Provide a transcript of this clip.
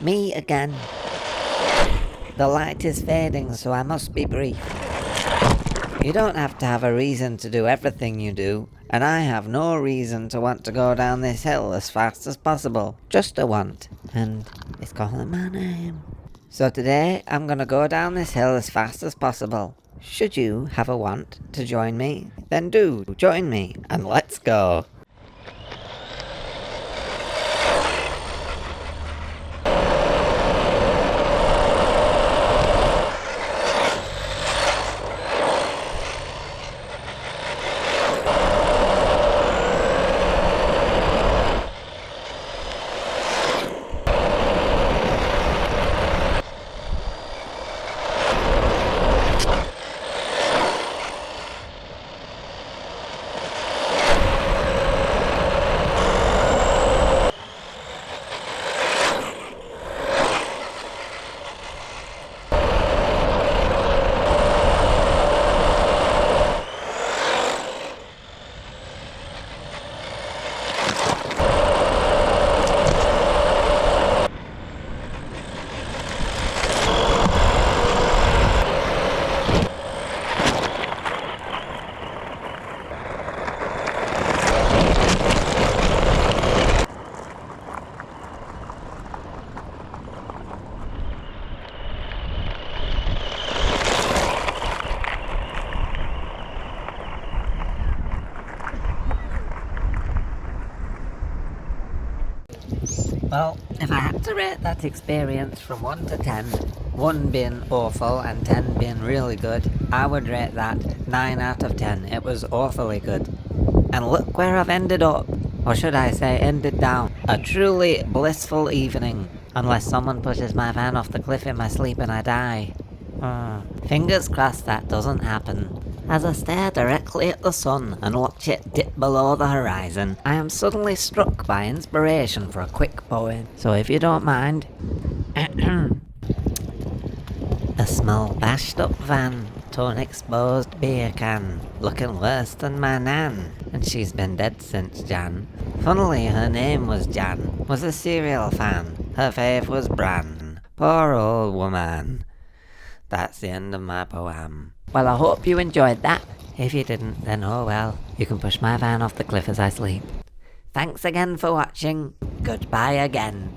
Me again. The light is fading, so I must be brief. You don't have to have a reason to do everything you do, and I have no reason to want to go down this hill as fast as possible. Just a want, and it's calling my name. So today, I'm gonna go down this hill as fast as possible. Should you have a want to join me, then do join me, and let's go. Well, if I had to rate that experience from 1 to 10, 1 being awful and 10 being really good, I would rate that 9 out of 10. It was awfully good. And look where I've ended up, or should I say ended down. A truly blissful evening, unless someone pushes my van off the cliff in my sleep and I die. Fingers crossed that doesn't happen. As I stare directly at the sun and watch it dip below the horizon, I am suddenly struck by inspiration for a quick poem. So if you don't mind... A small bashed up van to an exposed beer can, looking worse than my nan, and she's been dead since Jan. Funnily her name was Jan, was a serial fan, her fave was Bran. Poor old woman. That's the end of my poem. Well, I hope you enjoyed that. If you didn't, then oh well, you can push my van off the cliff as I sleep. Thanks again for watching. Goodbye again.